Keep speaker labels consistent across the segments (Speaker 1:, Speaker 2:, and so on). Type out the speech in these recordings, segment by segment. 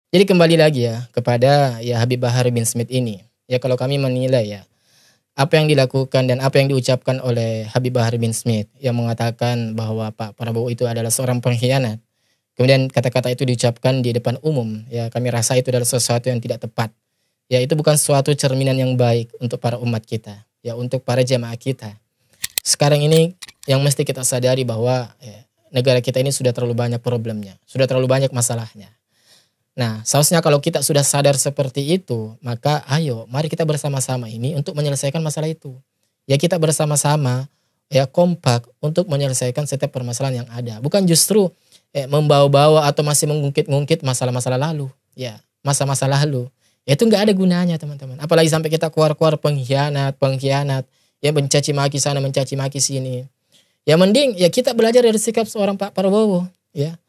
Speaker 1: Jadi kembali lagi ya kepada ya Habib Bahar bin Smith ini. Ya kalau kami menilai ya apa yang dilakukan dan apa yang diucapkan oleh Habib Bahar bin Smith yang mengatakan bahwa Pak Prabowo itu adalah seorang pengkhianat. Kemudian kata-kata itu diucapkan di depan umum. Ya kami rasa itu adalah sesuatu yang tidak tepat. Ya itu bukan suatu cerminan yang baik untuk para umat kita. Ya untuk para jamaah kita. Sekarang ini yang mesti kita sadari bahwa negara kita ini sudah terlalu banyak problemnya. Sudah terlalu banyak masalahnya. Nah, seharusnya kalau kita sudah sadar seperti itu, maka ayo mari kita bersama-sama ini untuk menyelesaikan masalah itu. Ya kita bersama-sama ya kompak untuk menyelesaikan setiap permasalahan yang ada. Bukan justru membawa-bawa atau masih mengungkit-ungkit masalah-masalah lalu. Ya, masa-masa lalu. Ya, itu nggak ada gunanya teman-teman. Apalagi sampai kita keluar-keluar pengkhianat, ya mencaci maki sana, mencaci maki sini. Ya mending ya kita belajar dari sikap seorang Pak Prabowo. Ya,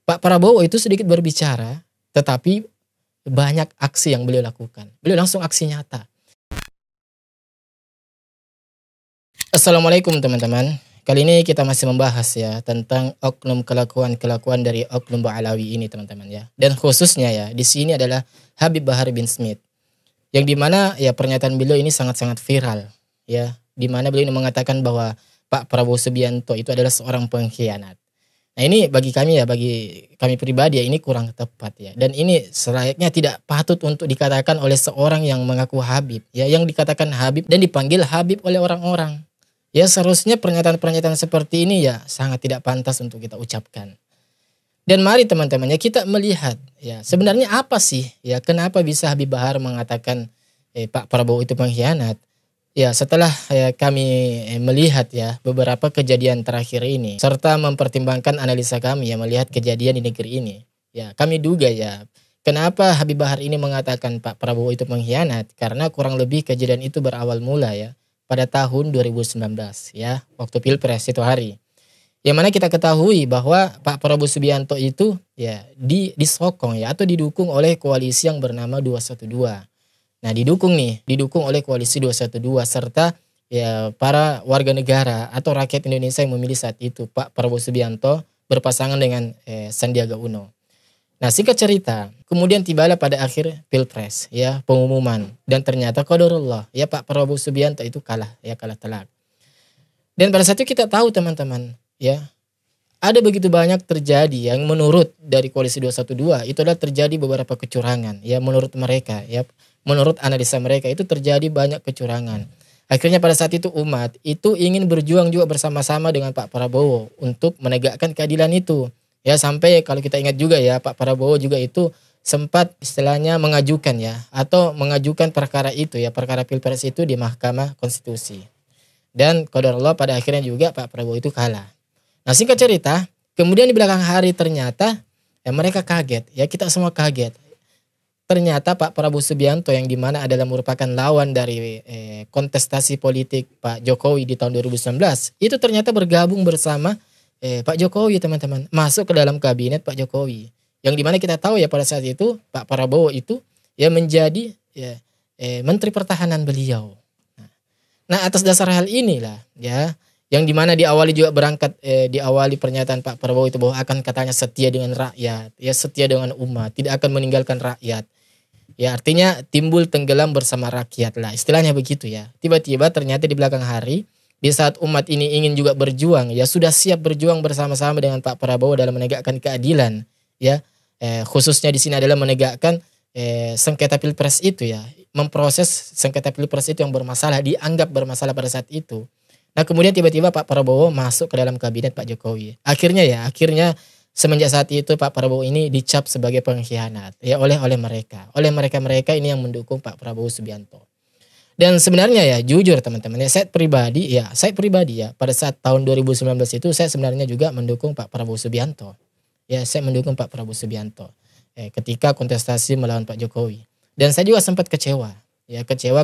Speaker 1: Pak Prabowo itu sedikit berbicara, tetapi banyak aksi yang beliau lakukan. Beliau langsung aksi nyata. Assalamualaikum teman-teman. Kali ini kita masih membahas ya tentang oknum kelakuan dari oknum Ba'alawi ini teman-teman ya. Dan khususnya ya di sini adalah Habib Bahar bin Smith. Yang dimana ya pernyataan beliau ini sangat-sangat viral ya. Dimana beliau ini mengatakan bahwa Pak Prabowo Subianto itu adalah seorang pengkhianat. Nah ini bagi kami pribadi ya ini kurang tepat ya. Dan ini selayaknya tidak patut untuk dikatakan oleh seorang yang mengaku Habib. Ya yang dikatakan Habib dan dipanggil Habib oleh orang-orang. Ya seharusnya pernyataan-pernyataan seperti ini ya sangat tidak pantas untuk kita ucapkan. Dan mari teman-teman ya kita melihat ya sebenarnya apa sih ya kenapa bisa Habib Bahar mengatakan Pak Prabowo itu pengkhianat. Ya setelah kami melihat ya beberapa kejadian terakhir ini serta mempertimbangkan analisa kami ya melihat kejadian di negeri ini. Ya kami duga ya kenapa Habib Bahar ini mengatakan Pak Prabowo itu pengkhianat karena kurang lebih kejadian itu berawal mula ya pada tahun 2019 ya waktu Pilpres itu hari. Yang mana kita ketahui bahwa Pak Prabowo Subianto itu ya disokong ya atau didukung oleh koalisi yang bernama 212. Nah didukung oleh koalisi 212 serta ya para warga negara atau rakyat Indonesia yang memilih saat itu Pak Prabowo Subianto berpasangan dengan Sandiaga Uno. Nah singkat cerita kemudian tibalah pada akhir Pilpres ya pengumuman dan ternyata qadarullah ya Pak Prabowo Subianto itu kalah telak. Dan pada saat itu kita tahu teman-teman ya ada begitu banyak terjadi yang menurut dari koalisi 212 itu adalah terjadi beberapa kecurangan ya menurut mereka ya. Menurut analisa mereka itu terjadi banyak kecurangan. Akhirnya pada saat itu umat itu ingin berjuang juga bersama-sama dengan Pak Prabowo untuk menegakkan keadilan itu. Ya sampai kalau kita ingat juga ya Pak Prabowo juga itu sempat istilahnya mengajukan ya atau mengajukan perkara itu ya perkara Pilpres itu di Mahkamah Konstitusi. Dan qadarullah pada akhirnya juga Pak Prabowo itu kalah. Nah singkat cerita kemudian di belakang hari ternyata ya mereka kaget ya kita semua kaget. Ternyata Pak Prabowo Subianto yang dimana adalah merupakan lawan dari kontestasi politik Pak Jokowi di tahun 2019 itu ternyata bergabung bersama Pak Jokowi teman-teman masuk ke dalam kabinet Pak Jokowi yang dimana kita tahu ya pada saat itu Pak Prabowo itu ya menjadi ya, Menteri Pertahanan beliau. Nah atas dasar hal inilah ya yang dimana diawali juga berangkat diawali pernyataan Pak Prabowo itu bahwa akan katanya setia dengan rakyat ya setia dengan umat tidak akan meninggalkan rakyat. Ya artinya timbul tenggelam bersama rakyat lah istilahnya begitu ya. Tiba-tiba ternyata di belakang hari di saat umat ini ingin juga berjuang ya sudah siap berjuang bersama-sama dengan Pak Prabowo dalam menegakkan keadilan ya khususnya di sini adalah menegakkan sengketa Pilpres itu ya memproses sengketa Pilpres itu yang bermasalah dianggap bermasalah pada saat itu. Nah kemudian tiba-tiba Pak Prabowo masuk ke dalam kabinet Pak Jokowi. Akhirnya semenjak saat itu Pak Prabowo ini dicap sebagai pengkhianat ya oleh mereka ini yang mendukung Pak Prabowo Subianto. Dan sebenarnya ya jujur teman-teman ya saya pribadi ya pada saat tahun 2019 itu saya sebenarnya juga mendukung Pak Prabowo Subianto. Ya saya mendukung Pak Prabowo Subianto ketika kontestasi melawan Pak Jokowi. Dan saya juga sempat kecewa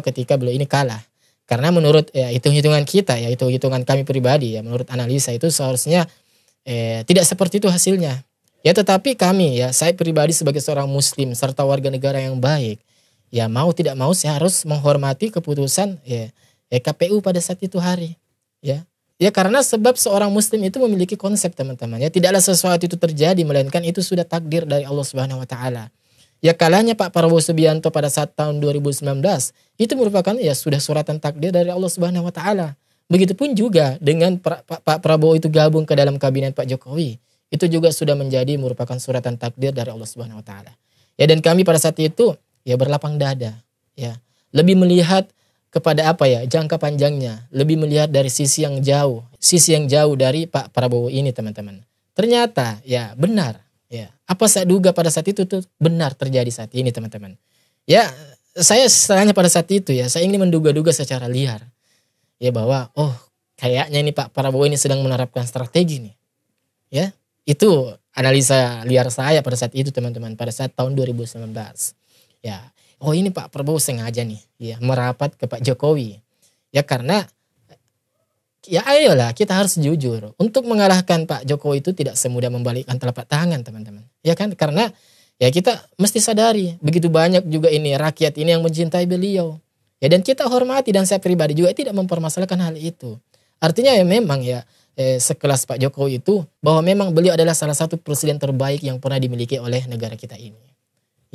Speaker 1: ketika beliau ini kalah. Karena menurut hitung-hitungan kita ya hitung-hitungan kami pribadi ya menurut analisa itu seharusnya tidak seperti itu hasilnya. Ya tetapi kami ya saya pribadi sebagai seorang muslim serta warga negara yang baik ya mau tidak mau saya harus menghormati keputusan KPU pada saat itu hari ya. Ya karena sebab seorang muslim itu memiliki konsep teman-teman ya tidaklah sesuatu itu terjadi melainkan itu sudah takdir dari Allah Subhanahu wa taala. Ya kalahnya Pak Prabowo Subianto pada saat tahun 2019 itu merupakan ya sudah suratan takdir dari Allah Subhanahu wa taala. Begitupun juga dengan Pak Prabowo itu gabung ke dalam kabinet Pak Jokowi. Itu juga sudah menjadi merupakan suratan takdir dari Allah Subhanahu wa taala. Ya dan kami pada saat itu ya berlapang dada ya. Lebih melihat kepada apa ya jangka panjangnya, lebih melihat dari sisi yang jauh dari Pak Prabowo ini teman-teman. Ternyata ya benar. Ya, apa saya duga pada saat itu tuh benar terjadi saat ini teman-teman. Ya, saya istilahnya pada saat itu ya, saya ingin menduga-duga secara liar. Ya bahwa kayaknya ini Pak Prabowo ini sedang menerapkan strategi nih. Ya, itu analisa liar saya pada saat itu teman-teman, pada saat tahun 2019. Ya, ini Pak Prabowo sengaja nih ya merapat ke Pak Jokowi. Ya karena ya ayolah kita harus jujur. Untuk mengalahkan Pak Jokowi itu tidak semudah membalikkan telapak tangan teman-teman. Ya kan karena ya kita mesti sadari begitu banyak juga ini rakyat ini yang mencintai beliau. Ya dan kita hormati dan saya pribadi juga tidak mempermasalahkan hal itu. Artinya ya memang ya sekelas Pak Jokowi itu bahwa memang beliau adalah salah satu presiden terbaik yang pernah dimiliki oleh negara kita ini.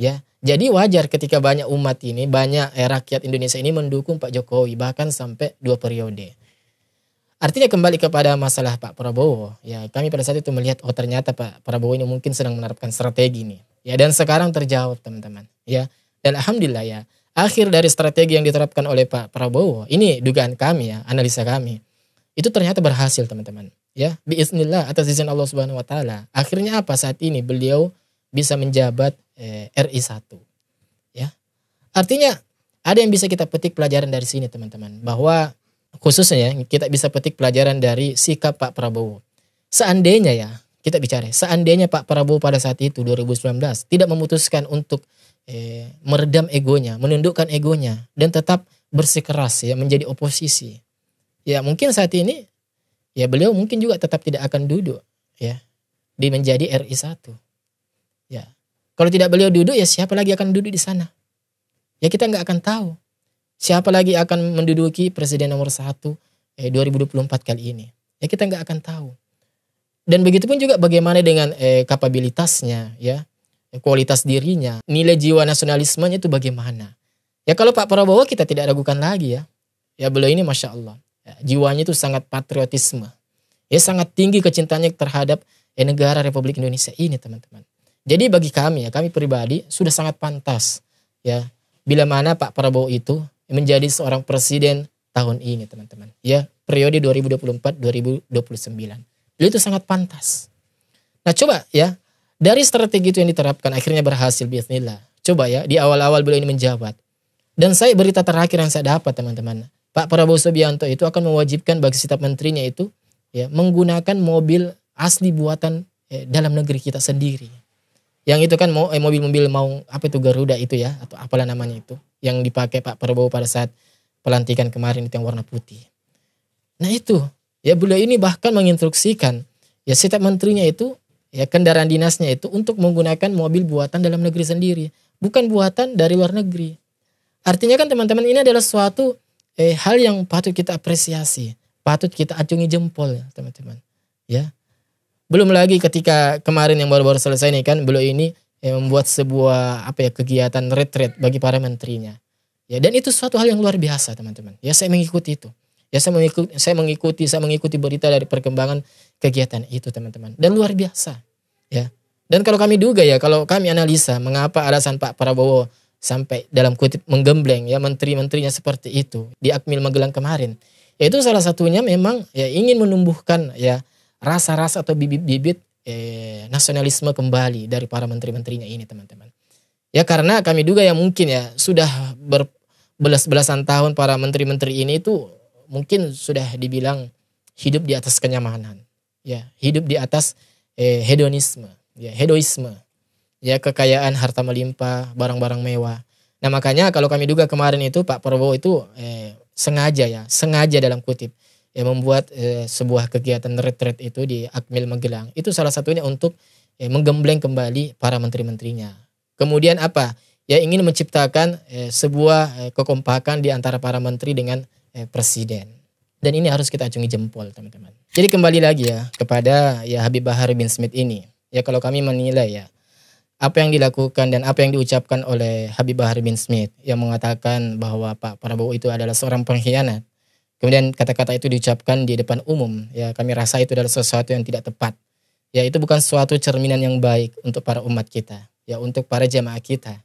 Speaker 1: Ya, jadi wajar ketika banyak umat ini, banyak rakyat Indonesia ini mendukung Pak Jokowi bahkan sampai 2 periode. Artinya kembali kepada masalah Pak Prabowo, ya kami pada saat itu melihat ternyata Pak Prabowo ini mungkin sedang menerapkan strategi nih. Ya dan sekarang terjawab teman-teman. Ya dan alhamdulillah ya akhir dari strategi yang diterapkan oleh Pak Prabowo ini dugaan kami ya analisa kami itu ternyata berhasil teman-teman. Ya biiznillah atas izin Allah Subhanahu Wa Taala. Akhirnya apa saat ini beliau bisa menjabat RI 1. Ya artinya ada yang bisa kita petik pelajaran dari sini teman-teman bahwa khususnya kita bisa petik pelajaran dari sikap Pak Prabowo. Seandainya ya, kita bicara, seandainya Pak Prabowo pada saat itu 2019 tidak memutuskan untuk meredam egonya, menundukkan egonya dan tetap bersikeras ya menjadi oposisi. Ya mungkin saat ini ya beliau mungkin juga tetap tidak akan duduk ya di menjadi RI 1. Ya. Kalau tidak beliau duduk ya siapa lagi akan duduk di sana? Ya kita nggak akan tahu. Siapa lagi akan menduduki presiden nomor 1 2024 kali ini? Ya kita nggak akan tahu. Dan begitu pun juga bagaimana dengan kapabilitasnya, ya, kualitas dirinya, nilai jiwa nasionalismenya itu bagaimana? Ya kalau Pak Prabowo kita tidak ragukan lagi ya. Ya beliau ini masya Allah, ya, jiwanya itu sangat patriotisme, ya sangat tinggi kecintaannya terhadap negara Republik Indonesia ini teman-teman. Jadi bagi kami ya, kami pribadi sudah sangat pantas ya bila mana Pak Prabowo itu menjadi seorang presiden tahun ini teman-teman. Ya, periode 2024-2029. Beliau itu sangat pantas. Nah coba ya, dari strategi itu yang diterapkan akhirnya berhasil bismillah. Coba ya, di awal-awal beliau ini menjabat. Dan saya berita terakhir yang saya dapat teman-teman. Pak Prabowo Subianto itu akan mewajibkan bagi setiap menterinya itu ya menggunakan mobil asli buatan dalam negeri kita sendiri. Yang itu kan mobil-mobil mau apa itu Garuda itu ya atau apalah namanya itu yang dipakai Pak Prabowo pada saat pelantikan kemarin itu yang warna putih. Nah itu ya beliau ini bahkan menginstruksikan ya setiap menterinya itu ya kendaraan dinasnya itu untuk menggunakan mobil buatan dalam negeri sendiri, bukan buatan dari luar negeri. Artinya kan teman-teman ini adalah suatu hal yang patut kita apresiasi, patut kita acungi jempol ya teman-teman. Ya. Belum lagi ketika kemarin yang baru-baru selesai nih kan beliau ini membuat sebuah kegiatan retreat bagi para menterinya. Ya dan itu suatu hal yang luar biasa teman-teman. Ya saya mengikuti itu. Ya saya mengikuti berita dari perkembangan kegiatan itu teman-teman. Dan luar biasa. Ya. Dan kalau kami duga ya, kalau kami analisa mengapa alasan Pak Prabowo sampai dalam kutip menggembleng ya menteri-menterinya seperti itu di Akmil Magelang kemarin. Yaitu salah satunya memang ya ingin menumbuhkan ya rasa-rasa atau bibit-bibit nasionalisme kembali dari para menteri-menterinya ini teman-teman. Ya karena kami duga ya mungkin ya sudah berbelas-belasan tahun para menteri-menteri ini itu mungkin sudah dibilang hidup di atas kenyamanan. Ya, hidup di atas hedonisme, ya hedoisme. Ya kekayaan harta melimpah, barang-barang mewah. Nah makanya kalau kami duga kemarin itu Pak Prabowo itu sengaja dalam kutip ya membuat sebuah kegiatan retreat itu di Akmil Magelang. Itu salah satunya untuk menggembleng kembali para menteri-menterinya. Kemudian apa? Ya ingin menciptakan sebuah kekompakan di antara para menteri dengan presiden. Dan ini harus kita acungi jempol teman-teman. Jadi kembali lagi ya kepada ya Habib Bahar bin Smith ini. Ya kalau kami menilai ya apa yang dilakukan dan apa yang diucapkan oleh Habib Bahar bin Smith yang mengatakan bahwa Pak Prabowo itu adalah seorang pengkhianat. Kemudian kata-kata itu diucapkan di depan umum, ya kami rasa itu adalah sesuatu yang tidak tepat. Ya itu bukan suatu cerminan yang baik untuk para umat kita, ya untuk para jamaah kita.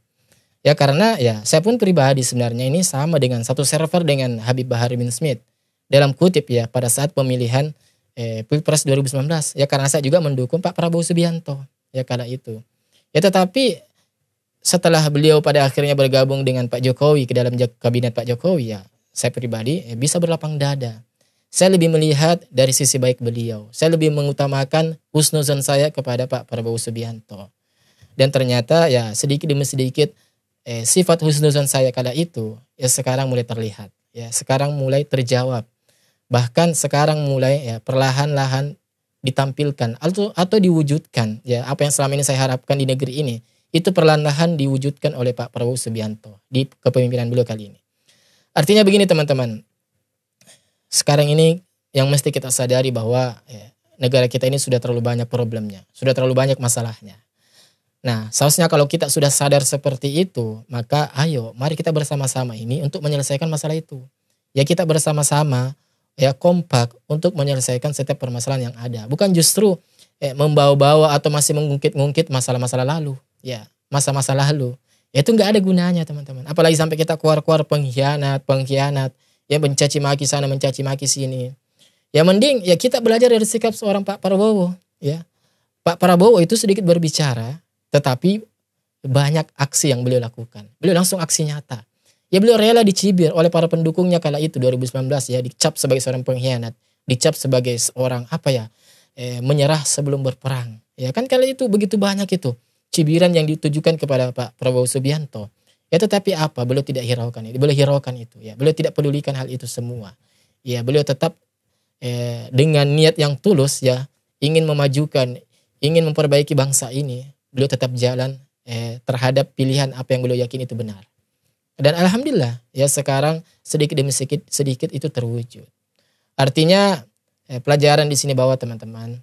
Speaker 1: Ya karena ya saya pun pribadi sebenarnya ini sama dengan satu server dengan Habib Bahar bin Smith. Dalam kutip ya pada saat pemilihan Pilpres 2019. Ya karena saya juga mendukung Pak Prabowo Subianto ya kala itu. Ya tetapi setelah beliau pada akhirnya bergabung dengan Pak Jokowi ke dalam kabinet Pak Jokowi ya saya pribadi bisa berlapang dada. Saya lebih melihat dari sisi baik beliau. Saya lebih mengutamakan husnuzon saya kepada Pak Prabowo Subianto. Dan ternyata ya sedikit demi sedikit sifat husnuzon saya kala itu ya sekarang mulai terlihat. Ya sekarang mulai terjawab. Bahkan sekarang mulai ya perlahan-lahan ditampilkan atau diwujudkan ya apa yang selama ini saya harapkan di negeri ini itu perlahan-lahan diwujudkan oleh Pak Prabowo Subianto di kepemimpinan beliau kali ini. Artinya begini teman-teman, sekarang ini yang mesti kita sadari bahwa negara kita ini sudah terlalu banyak problemnya, sudah terlalu banyak masalahnya. Nah, seharusnya kalau kita sudah sadar seperti itu, maka ayo mari kita bersama-sama ini untuk menyelesaikan masalah itu. Ya kita bersama-sama ya kompak untuk menyelesaikan setiap permasalahan yang ada. Bukan justru membawa-bawa atau masih mengungkit-ungkit masalah-masalah lalu. Ya, masa-masa lalu. Ya, itu nggak ada gunanya teman-teman. Apalagi sampai kita keluar-keluar pengkhianat, ya mencaci maki sana, mencaci maki sini. Ya mending ya kita belajar dari sikap seorang Pak Prabowo. Ya, Pak Prabowo itu sedikit berbicara, tetapi banyak aksi yang beliau lakukan. Beliau langsung aksi nyata. Ya beliau rela dicibir oleh para pendukungnya kala itu 2019 ya, dicap sebagai seorang pengkhianat, dicap sebagai seorang menyerah sebelum berperang. Ya kan kala itu begitu banyak itu cibiran yang ditujukan kepada Pak Prabowo Subianto. Ya tetapi apa? Beliau tidak hiraukan itu. Beliau hiraukan itu ya. Beliau tidak pedulikan hal itu semua. Ya beliau tetap dengan niat yang tulus ya ingin memajukan, ingin memperbaiki bangsa ini. Beliau tetap jalan terhadap pilihan apa yang beliau yakin itu benar. Dan alhamdulillah ya sekarang sedikit demi sedikit itu terwujud. Artinya pelajaran di sini bahwa teman-teman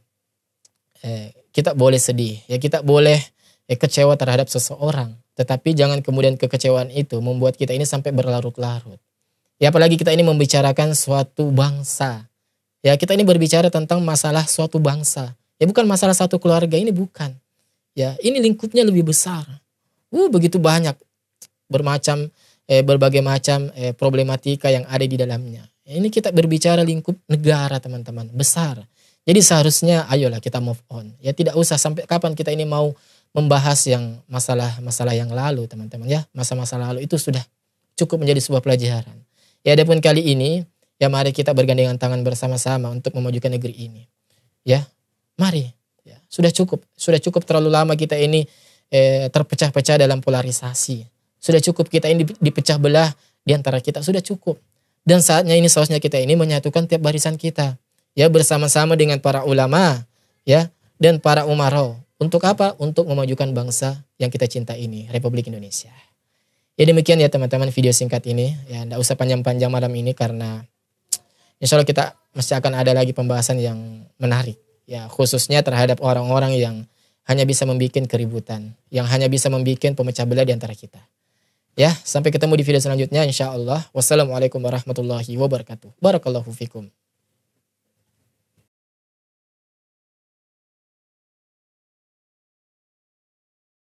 Speaker 1: kita boleh sedih ya, kita boleh kecewa terhadap seseorang, tetapi jangan kemudian kekecewaan itu membuat kita ini sampai berlarut-larut. Ya apalagi kita ini membicarakan suatu bangsa. Ya kita ini berbicara tentang masalah suatu bangsa. Ya bukan masalah satu keluarga, ini bukan. Ya ini lingkupnya lebih besar. Begitu banyak berbagai macam problematika yang ada di dalamnya. Ini kita berbicara lingkup negara teman-teman, besar. Jadi seharusnya ayolah kita move on. Ya tidak usah sampai kapan kita ini mau membahas yang masalah-masalah yang lalu teman-teman ya. Masa-masa lalu itu sudah cukup menjadi sebuah pelajaran. Ya adapun kali ini ya mari kita bergandengan tangan bersama-sama untuk memajukan negeri ini. Ya mari. Ya, sudah cukup terlalu lama kita ini terpecah-pecah dalam polarisasi. Sudah cukup kita ini dipecah belah di antara kita, sudah cukup. Dan saatnya ini seharusnya kita ini menyatukan tiap barisan kita. Ya bersama-sama dengan para ulama ya dan para umarau. Untuk apa? Untuk memajukan bangsa yang kita cinta ini, Republik Indonesia. Ya demikian ya teman-teman video singkat ini. Ya enggak usah panjang-panjang malam ini karena insya Allah kita masih akan ada lagi pembahasan yang menarik. Ya khususnya terhadap orang-orang yang hanya bisa membuat keributan, yang hanya bisa membuat pemecah belah di antara kita. Ya, sampai ketemu di video selanjutnya insya Allah. Wassalamualaikum warahmatullahi wabarakatuh. Barakallahu fikum.